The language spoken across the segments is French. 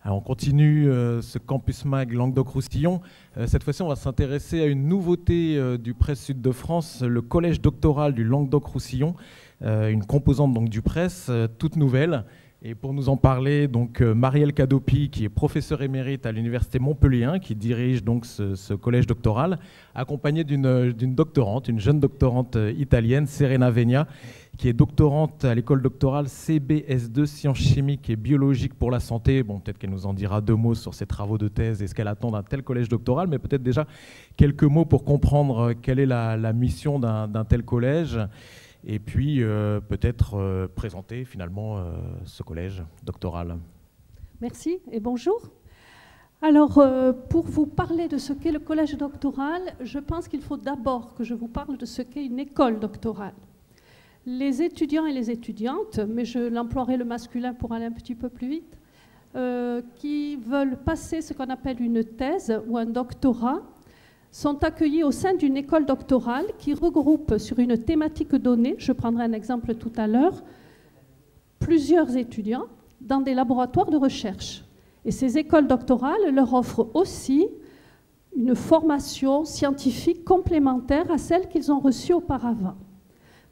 Alors on continue ce Campus Mag Languedoc-Roussillon. Cette fois-ci, on va s'intéresser à une nouveauté du Presse Sud de France, le collège doctoral du Languedoc-Roussillon, une composante donc du Presse toute nouvelle. Et pour nous en parler, donc Marielle Cadopi, qui est professeure émérite à l'Université Montpellier, qui dirige donc ce collège doctoral, accompagnée d'une doctorante, une jeune doctorante italienne, Serena Venia, qui est doctorante à l'école doctorale CBS2, sciences chimiques et biologiques pour la santé. Bon, peut-être qu'elle nous en dira deux mots sur ses travaux de thèse et ce qu'elle attend d'un tel collège doctoral, mais peut-être déjà quelques mots pour comprendre quelle est la mission d'un tel collège. Et puis peut-être présenter finalement ce collège doctoral. Merci et bonjour. Alors, pour vous parler de ce qu'est le collège doctoral, je pense qu'il faut d'abord que je vous parle de ce qu'est une école doctorale. Les étudiants et les étudiantes, mais je l'emploierai le masculin pour aller un petit peu plus vite, qui veulent passer ce qu'on appelle une thèse ou un doctorat, sont accueillis au sein d'une école doctorale qui regroupe sur une thématique donnée, je prendrai un exemple tout à l'heure, plusieurs étudiants dans des laboratoires de recherche. Et ces écoles doctorales leur offrent aussi une formation scientifique complémentaire à celle qu'ils ont reçue auparavant.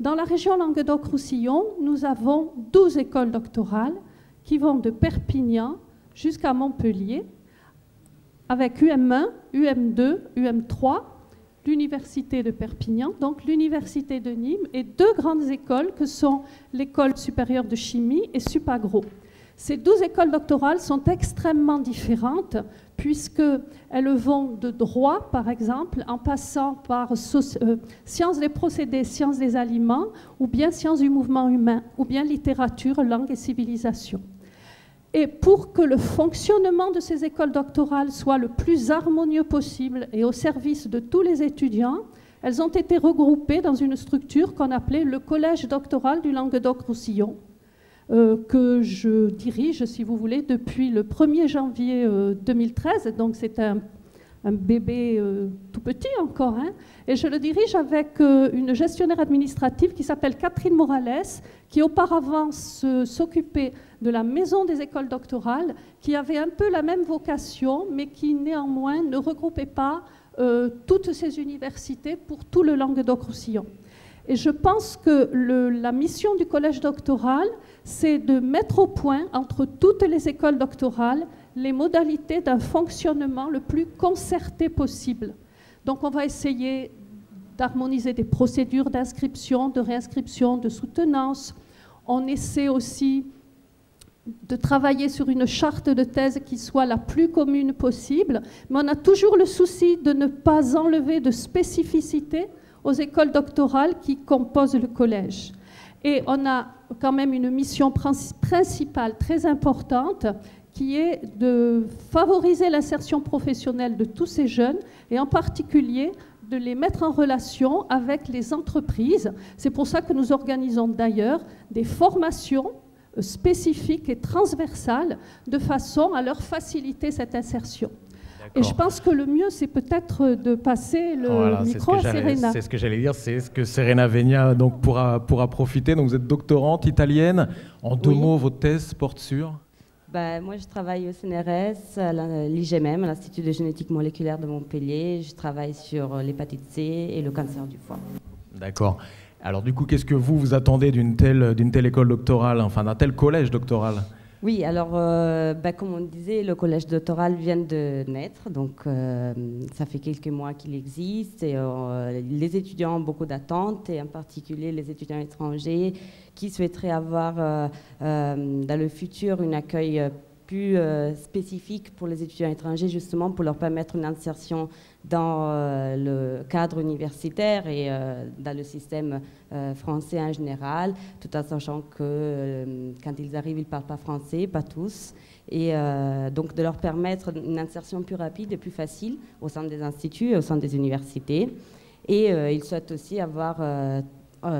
Dans la région Languedoc-Roussillon, nous avons 12 écoles doctorales qui vont de Perpignan jusqu'à Montpellier, avec UM1, UM2, UM3, l'Université de Perpignan, donc l'Université de Nîmes, et deux grandes écoles que sont l'École supérieure de chimie et Supagro. Ces 12 écoles doctorales sont extrêmement différentes, puisqu'elles vont de droit, par exemple, en passant par sciences des procédés, sciences des aliments, ou bien sciences du mouvement humain, ou bien littérature, langue et civilisation. Et pour que le fonctionnement de ces écoles doctorales soit le plus harmonieux possible et au service de tous les étudiants, elles ont été regroupées dans une structure qu'on appelait le Collège doctoral du Languedoc-Roussillon, que je dirige, si vous voulez, depuis le 1er janvier 2013. Donc c'est un bébé tout petit encore, et je le dirige avec une gestionnaire administrative qui s'appelle Catherine Morales, qui auparavant s'occupait de la maison des écoles doctorales, qui avait un peu la même vocation, mais qui néanmoins ne regroupait pas toutes ces universités pour tout le Languedoc-Roussillon. Et je pense que la mission du collège doctoral, c'est de mettre au point, entre toutes les écoles doctorales, les modalités d'un fonctionnement le plus concerté possible. Donc on va essayer d'harmoniser des procédures d'inscription, de réinscription, de soutenance. On essaie aussi de travailler sur une charte de thèse qui soit la plus commune possible, mais on a toujours le souci de ne pas enlever de spécificité aux écoles doctorales qui composent le collège. Et on a quand même une mission principale très importante qui est de favoriser l'insertion professionnelle de tous ces jeunes et en particulier de les mettre en relation avec les entreprises. C'est pour ça que nous organisons d'ailleurs des formations spécifiques et transversales de façon à leur faciliter cette insertion. Et je pense que le mieux, c'est peut-être de passer le micro à Serena. C'est ce que j'allais dire, c'est ce que Serena Venia donc, pourra profiter. Donc, vous êtes doctorante italienne. En deux mots, votre thèse porte sur moi, je travaille au CNRS, à l'IGMM, à l'Institut de génétique moléculaire de Montpellier. Je travaille sur l'hépatite C et le cancer du foie. D'accord. Alors, du coup, qu'est-ce que vous attendez d'une telle école doctorale, enfin d'un tel collège doctoral ? Oui, alors, comme on disait, le collège doctoral vient de naître, donc ça fait quelques mois qu'il existe. Et, les étudiants ont beaucoup d'attentes, et en particulier les étudiants étrangers qui souhaiteraient avoir dans le futur un accueil plus spécifique pour les étudiants étrangers, justement pour leur permettre une insertion dans le cadre universitaire et dans le système français en général, tout en sachant que quand ils arrivent, ils ne parlent pas français, pas tous, et donc de leur permettre une insertion plus rapide et plus facile au sein des instituts et au sein des universités. Et ils souhaitent aussi avoir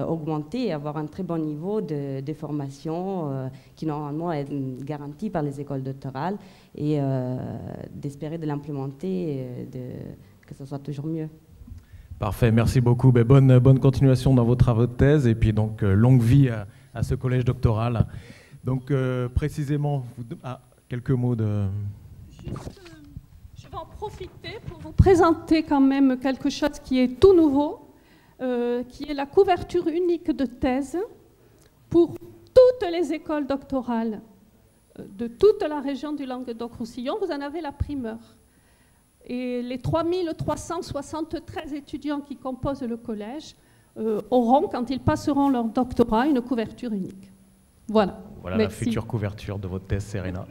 augmenter et avoir un très bon niveau de formation qui normalement est garanti par les écoles doctorales et d'espérer de l'implémenter, que ce soit toujours mieux. Parfait, merci beaucoup. Bonne continuation dans vos travaux de thèse et puis donc longue vie à ce collège doctoral. Donc précisément, quelques mots de... Je vais en profiter pour vous présenter quand même quelque chose qui est tout nouveau, qui est la couverture unique de thèse pour toutes les écoles doctorales de toute la région du Languedoc-Roussillon. Vous en avez la primeur. Et les 3373 étudiants qui composent le collège auront, quand ils passeront leur doctorat, une couverture unique. Voilà. Voilà la future couverture de votre thèse, Serena.